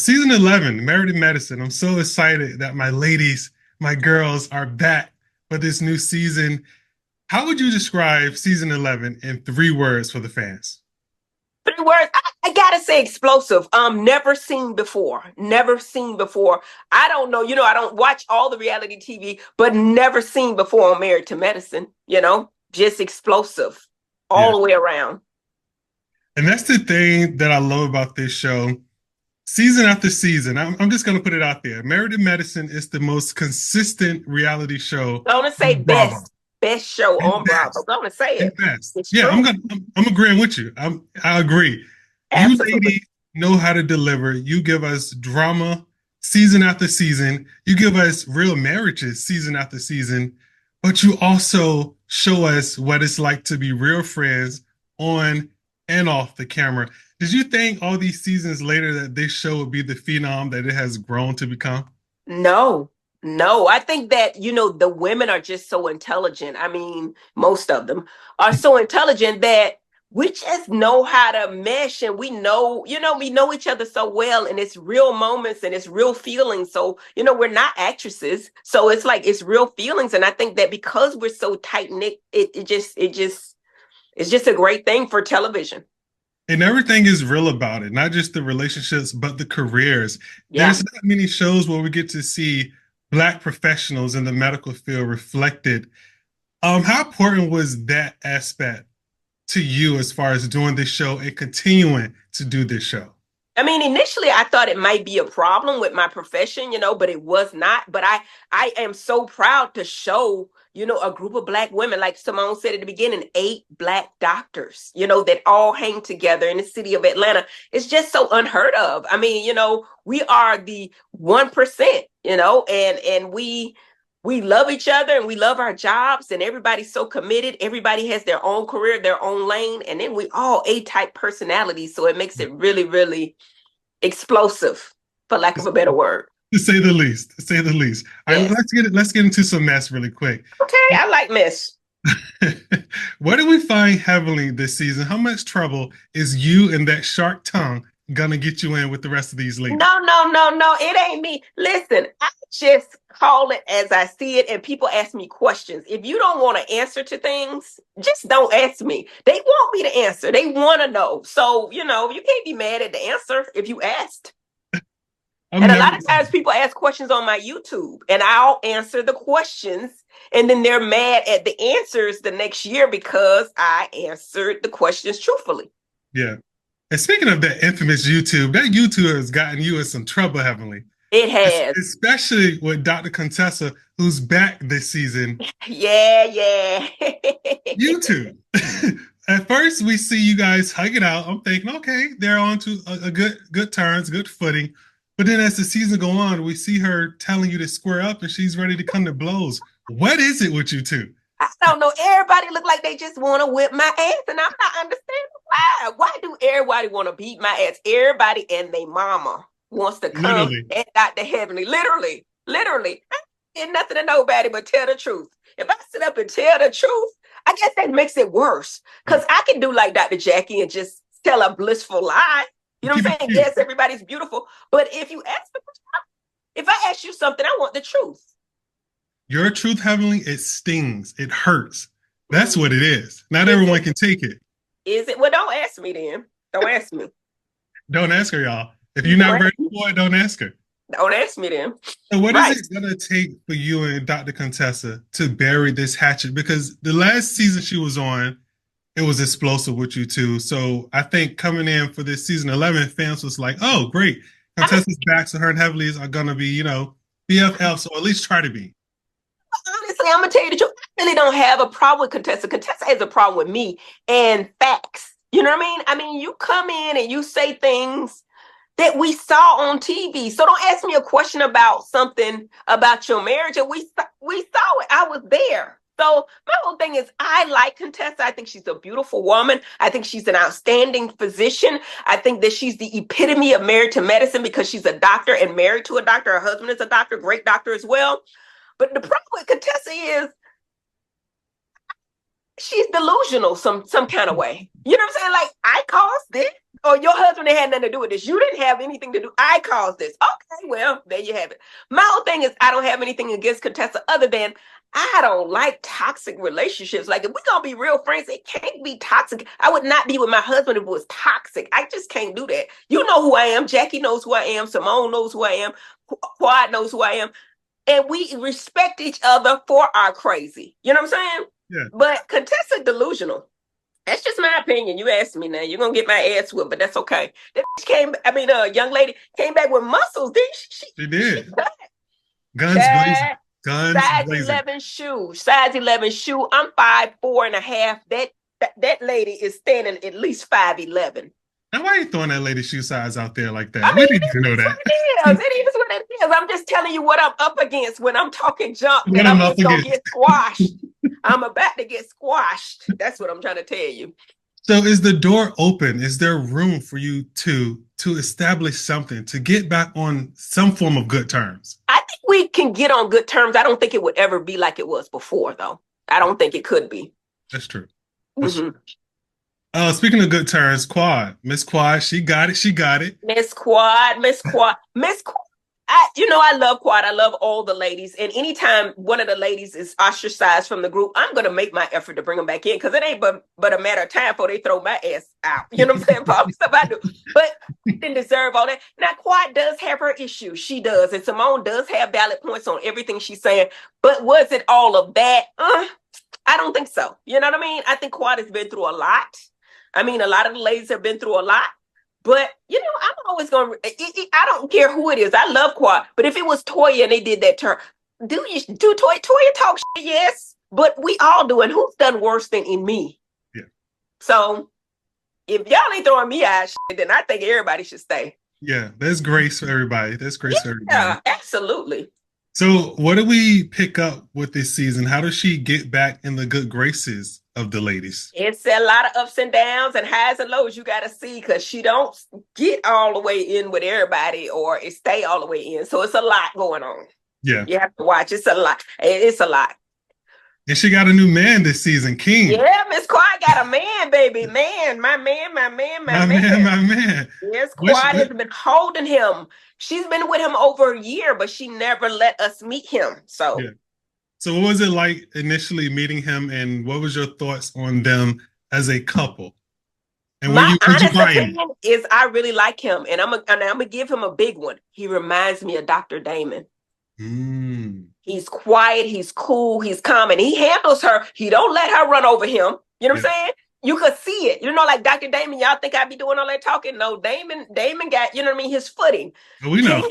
season 11, Married in Medicine. I'm so excited that my ladies, my girls are back for this new season. How would you describe season 11 in 3 words for the fans? 3 words. I gotta say explosive. Never seen before. Never seen before. I don't know. I don't watch all the reality TV, but never seen before on Married to Medicine. Just explosive Yeah. all the way around. And that's the thing that I love about this show. Season after season, I'm just going to put it out there. Married in Medicine is the most consistent reality show Gonna say on Bravo. best show And on Bravo. best. Gonna say And it. best. It's Yeah, true. I'm agreeing with you. I agree. You Absolutely. ladies know how to deliver. You give us drama season after season. You give us real marriages season after season, but you also show us what it's like to be real friends on and off the camera. Did you think all these seasons later that this show would be the phenom that it has grown to become? No, no. I think that, the women are just so intelligent. I mean, most of them are so intelligent that we just know how to mesh and we know each other so well and it's real moments and it's real feelings. So, we're not actresses. So it's like it's real feelings. And I think that because we're so tight knit, it's just a great thing for television. And everything is real about it, not just the relationships, but the careers. Yeah. There's not many shows where we get to see Black professionals in the medical field reflected. How important was that aspect to you as far as doing this show and continuing to do this show? I mean, initially I thought it might be a problem with my profession, but it was not. But I am so proud to show, a group of Black women, like Simone said at the beginning, 8 Black doctors, that all hang together in the city of Atlanta. It's just so unheard of. I mean, we are the 1%, and we love each other and we love our jobs and everybody's so committed. Everybody has their own career, their own lane, and then we all A-type personalities, so it makes it really, really explosive, for lack of a better word. To say the least, to say the least. All right, Yes. let's get into some mess really quick. Okay, I like mess. What did we find heavily this season? How much trouble is you and that shark tongue gonna get you in with the rest of these ladies? No, no, no, no. It ain't me. Listen, I just call it as I see it, and people ask me questions. If you don't want to answer to things, just don't ask me. They want me to answer. They want to know. So, you can't be mad at the answer if you asked. I'm And a never. lot of times people ask questions on my YouTube, and I'll answer the questions, and then they're mad at the answers the next year because I answered the questions truthfully. Yeah. And speaking of that infamous YouTube, that YouTube has gotten you in some trouble, heavily. It has. Especially with Dr. Contessa, who's back this season. Yeah, yeah. YouTube. At first, we see you guys hug it out. I'm thinking, okay, they're on to a good turns, good footing. But then as the season go on, we see her telling you to square up, and she's ready to come to blows. What is it with you two? I don't know. Everybody look like they just want to whip my ass, and I'm not understanding why. Why do everybody want to beat my ass? Everybody and their mama wants to come Literally. and out the heavenly. Literally, literally. I ain't nothing to nobody but tell the truth. If I sit up and tell the truth, I guess that makes it worse. Because I can do like Dr. Jackie and just tell a blissful lie. You know Keep what it I'm saying? cute. Yes, everybody's beautiful. But if I ask you something, I want the truth. Your truth, heavenly, it stings. It hurts. That's what it is. Not Is everyone it? can take it. Is it? Well, don't ask me then. Don't ask me. Don't ask her, y'all. If you're not Don't ready for it, don't ask her. Don't ask me then. So what is Right. it gonna take for you and Dr. Contessa to bury this hatchet? Because the last season she was on, it was explosive with you two. So I think coming in for this season 11, fans was like, "Oh, great, I mean, Contessa's back, so her and Heavenly's are gonna be, BFFs, or at least try to be." honestly, I'm gonna tell you the truth. I really don't have a problem with Contessa. Contessa has a problem with me and facts. You know what I mean? I mean, you come in and you say things that we saw on TV. So don't ask me a question about something about your marriage. And we saw it. I was there. So my whole thing is I like Contessa. I think she's a beautiful woman. I think she's an outstanding physician. I think that she's the epitome of married to medicine because she's a doctor and married to a doctor. Her husband is a doctor, great doctor as well. But the problem with Contessa is she's delusional some kind of way. You know what I'm saying? Like, I caused this. Oh, your husband had nothing to do with this. You didn't have anything to do. I caused this. Okay, well, there you have it. My whole thing is I don't have anything against Contessa other than I don't like toxic relationships. Like, if we're going to be real friends, it can't be toxic. I would not be with my husband if it was toxic. I just can't do that. You know who I am. Jackie knows who I am. Simone knows who I am. Quad knows who I am. And we respect each other for our crazy. You know what I'm saying? Yeah. But Contessa delusional. That's just my opinion. You asked me now. You're going to get my ass whipped, but that's okay. That young lady came back with muscles, didn't she? She did. She Guns blazing. Guns size blazing. 11 shoe. Size 11 shoe. I'm 5'4.5". That lady is standing at least 5'11". Now, why are you throwing that lady shoe size out there like that? I We mean, didn't even know that. it is what it is. I'm just telling you what I'm up against when I'm talking junk. What That I'm I'm up just going to against. get squashed. I'm about to get squashed. That's what I'm trying to tell you. So is the door open? Is there room for you to establish something, to get back on some form of good terms? I think we can get on good terms. I don't think it would ever be like it was before, though. I don't think it could be. That's true. That's true. Speaking of good terms, Miss Quad, she got it. She got it. Miss Quad. I love Quad. I love all the ladies. And anytime one of the ladies is ostracized from the group, I'm going to make my effort to bring them back in because it ain't but a matter of time before they throw my ass out. You know what I'm saying? For all the stuff I do. But didn't deserve all that. Now, Quad does have her issues. She does. And Simone does have valid points on everything she's saying. But was it all of that? I don't think so. You know what I mean? I think Quad has been through a lot. I mean, a lot of the ladies have been through a lot. But, I'm always going to, I don't care who it is. I love Quad. But if it was Toya and they did that to her, do Toya talk shit? Yes. But we all do. And who's done worse than in me? Yeah. So if y'all ain't throwing me out shit, then I think everybody should stay. Yeah. There's grace for everybody. There's grace for everybody. Yeah, absolutely. So what do we pick up with this season? How does she get back in the good graces of the ladies? It's a lot of ups and downs and highs and lows you got to see because she don't get all the way in with everybody or stay all the way in. So it's a lot going on. Yeah. You have to watch. It's a lot. It's a lot. And she got a new man this season, King. Yeah, Miss Quad got a man, baby. Man, my man. My man. Yes, Quad has been holding him. She's been with him over a year, but she never let us meet him. So, yeah. So what was it like initially meeting him, and what was your thoughts on them as a couple? And my honest opinion is I really like him, and I'm gonna give him a big one. He reminds me of Dr. Damon. He's quiet, he's cool, he's calm, and he handles her. He don't let her run over him. You know what I'm saying? You could see it. Like Dr. Damon, y'all think I'd be doing all that talking? No, Damon got, his footing. We know.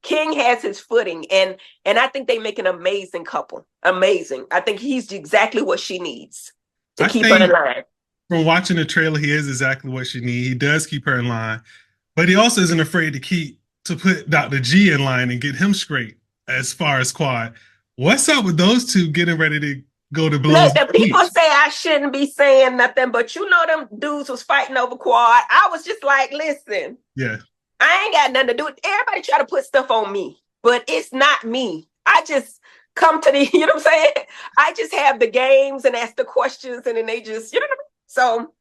King has his footing, and I think they make an amazing couple. Amazing. I think he's exactly what she needs to keep her in line. From watching the trailer, he is exactly what she needs. He does keep her in line, but he also isn't afraid to put Dr. G in line and get him straight as far as Quad. What's up with those two getting ready to go to blows? Look, the people say I shouldn't be saying nothing, but them dudes was fighting over Quad. I was just like, listen. Yeah. I ain't got nothing to do with it. Everybody try to put stuff on me, but it's not me. I just come to you know what I'm saying? I just have the games and ask the questions and then they just, you know what I mean? So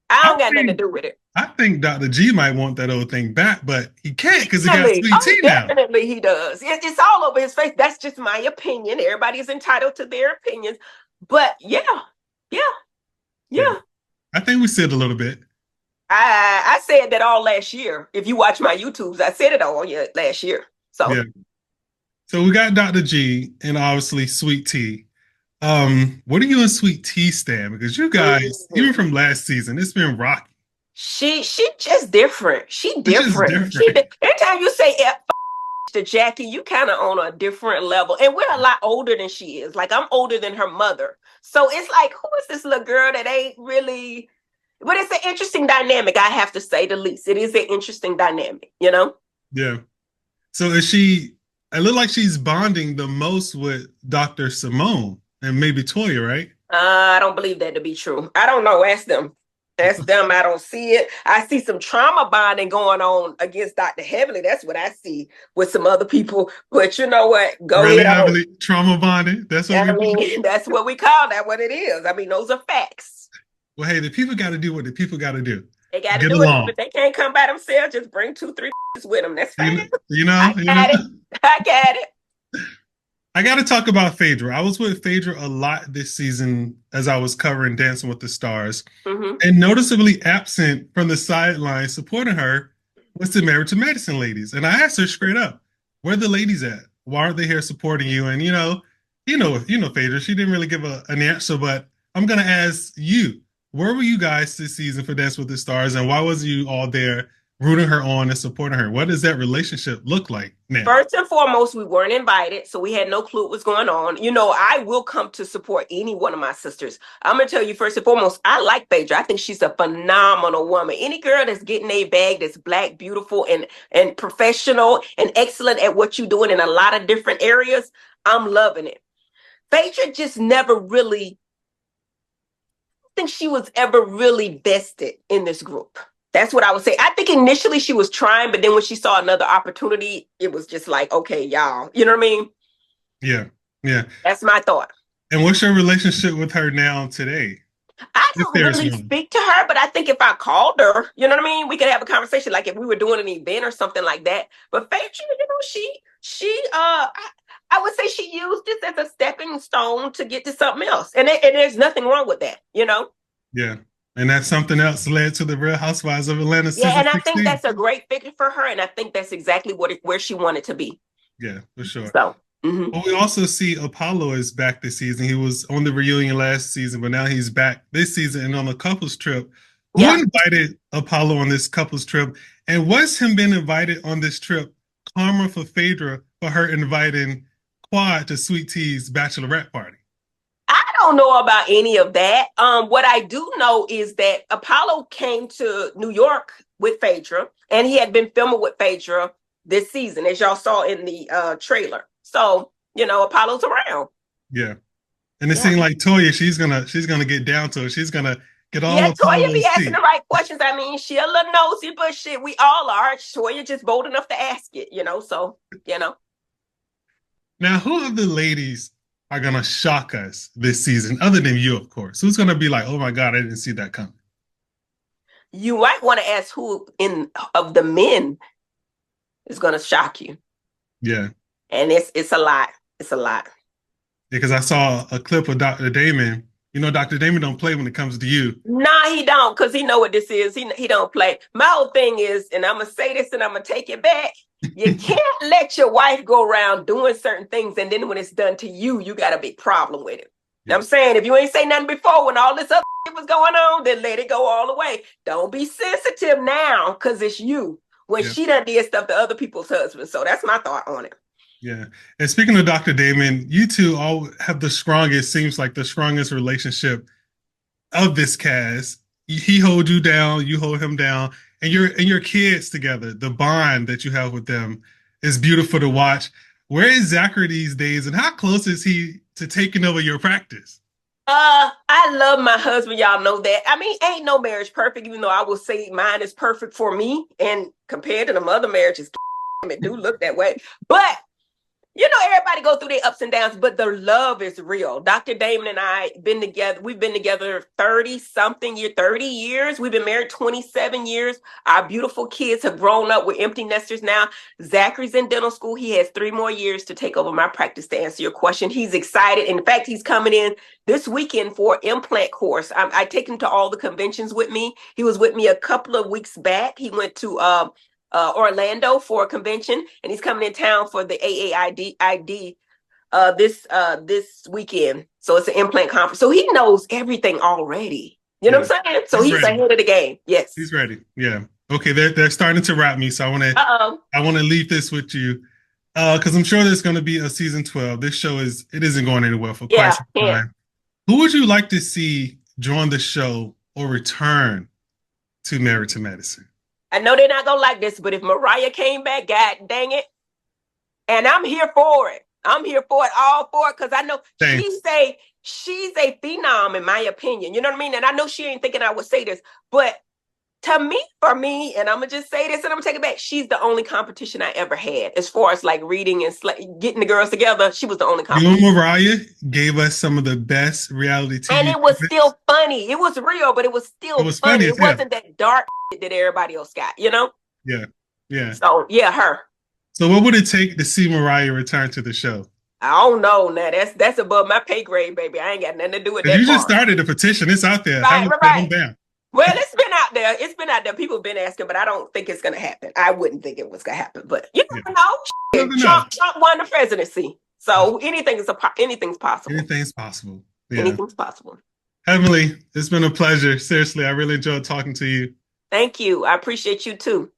I don't got nothing to do with it. I think Dr. G might want that old thing back, but he can't because he got Sweet Tea now. Definitely he does. It's all over his face. That's just my opinion. Everybody's entitled to their opinions. But yeah. I think we said a little bit. I said that all last year. If you watch my YouTubes, I said it all last year. So yeah. So we got Dr. G and obviously Sweet Tea. What are you and Sweet Tea stand? Because you guys, even from last season, it's been rocky. She just different. She different. Anytime you say to Jackie, you kind of on a different level. And we're a lot older than she is. Like I'm older than her mother. So it's like, who is this little girl that ain't really... But it's an interesting dynamic, I have to say the least. It is an interesting dynamic, Yeah. So it look like she's bonding the most with Dr. Simone and maybe Toya, right? I don't believe that to be true. I don't know. Ask them. I don't see it. I see some trauma bonding going on against Dr. Heavily. That's what I see with some other people. But you know what? Really heavily trauma bonding? That's what that's what we call that, what it is. I mean, those are facts. Well, hey, the people got to do what the people got to do. They got to Get do it. along. If they can't come by themselves, just bring two, three with them. That's You fine. know, you know, I you know. got it. I got it. I got to talk about Phaedra. I was with Phaedra a lot this season as I was covering Dancing with the Stars. Mm-hmm. And noticeably absent from the sideline supporting her was the Married to Medicine ladies. And I asked her straight up, where are the ladies at? Why aren't they here supporting you? And Phaedra, she didn't really give an answer, but I'm gonna ask you, where were you guys this season for Dance with the Stars, and why wasn't you all there rooting her on and supporting her? What does that relationship look like now? First and foremost, we weren't invited, so we had no clue what was going on. You know, I will come to support any one of my sisters. I'm gonna tell you first and foremost, I like Phaedra. I think she's a phenomenal woman. Any girl that's getting a bag, that's black, beautiful, and professional and excellent at what you're doing in a lot of different areas, I'm loving it. Phaedra just never really think she was ever really vested in this group. That's what I would say. I think initially she was trying, but then when she saw another opportunity, it was just like, okay, y'all. You know what I mean? Yeah, yeah. That's my thought. And what's your relationship with her now today, I if don't there is really one? speak to her, but I think if I called her, you know what I mean? We could have a conversation like if we were doing an event or something like that. But Phaedra, I would say she used this as a stepping stone to get to something else. And there's nothing wrong with that, you know? Yeah. And that's something else led to the Real Housewives of Atlanta Yeah, season and I think 16. that's a great fit for her, and I think that's exactly where she wanted to be. Yeah, for sure. So, mhm. But we also see Apollo is back this season. He was on the reunion last season, but now he's back this season and on a couples trip. Who Yeah, invited Apollo on this couples trip? And was him being invited on this trip karma for Phaedra for her inviting Quad to Sweet Tea's bachelorette party? I don't know about any of that. What I do know is that Apollo came to New York with Phaedra, and he had been filming with Phaedra this season, as y'all saw in the trailer. So, you know, Apollo's around. Yeah. And it Yeah. seemed like Toya, she's gonna get down to it. She's gonna get all Yeah, Toya be Apollo's asking tea. the right questions. I mean, she a little nosy, but shit, we all are. Toya just bold enough to ask it, you know. So, you know. Now, who of the ladies are gonna shock us this season, other than you, of course? Who's gonna be like, oh my God, I didn't see that coming? You might want to ask who in of the men is going to shock you. Yeah. And it's a lot. It's a lot. Because I saw a clip of Dr. Damon. You know, Dr. Damon don't play when it comes to you. Nah, he don't, because he know what this is. He don't play. My whole thing is, and I'm gonna say this and I'm gonna take it back. You can't let your wife go around doing certain things, and then when it's done to you, you got a big problem with it. Yeah. I'm saying, if you ain't say nothing before when all this other was going on, then let it go all the way. Don't be sensitive now, because it's you. When she done did stuff to other people's husbands. So that's my thought on it. Yeah. And speaking of Dr. Damon, you two all have seems like the strongest relationship of this cast. He holds you down, you hold him down, and your kids together. The bond that you have with them is beautiful to watch. Where is Zachary these days, and how close is he to taking over your practice? I love my husband. Y'all know that. I mean, ain't no marriage perfect, even though I will say mine is perfect for me. And compared to the other marriages, it do look that way. But you know, everybody go through their ups and downs, but the love is real. Dr. Damon and I been together. We've been together 30 years. We've been married 27 years. Our beautiful kids have grown up. We're empty nesters now. Zachary's in dental school. He has 3 more years to take over my practice to answer your question. He's excited. In fact, he's coming in this weekend for implant course. I take him to all the conventions with me. He was with me a couple of weeks back. He went to Orlando for a convention, and he's coming in town for the AAID this weekend. So it's an implant conference. So he knows everything already. You know what I'm saying? So he's ahead of the game. Yes, he's ready. Yeah. Okay, they're starting to wrap me, so I want to leave this with you because I'm sure there's going to be a season 12. This show isn't going anywhere for quite some time. Who would you like to see join the show or return to Married to Medicine? I know they're not gonna like this, but if Mariah came back, God dang it, and I'm here for it. I'm here for it, all for it, because I know she's a phenom in my opinion. You know what I mean? And I know she ain't thinking I would say this, but To me, for me, and I'm gonna just say this and I'm gonna take it back. She's the only competition I ever had as far as like reading and getting the girls together. She was the only You and competition. Mariah gave us some of the best reality And TV it was moments. still funny. It was real, but it was It still was funny funny. as It hell. wasn't that dark that everybody else got, you know? Yeah, yeah. So yeah, her. So what would it take to see Mariah return to the show? I don't know now. That's above my pay grade, baby. I ain't got nothing to do with Because that you just part. started the petition. It's out there. Right, Have right, them right. down. Well, it's been out there. It's been out there. People have been asking, but I don't think it's gonna happen. I wouldn't think it was gonna happen. But you Yeah. never know. You Shit, never know. Trump won the presidency. So anything's possible. Anything's possible. Yeah. Anything's possible. Heavenly, it's been a pleasure. Seriously, I really enjoyed talking to you. Thank you. I appreciate you too.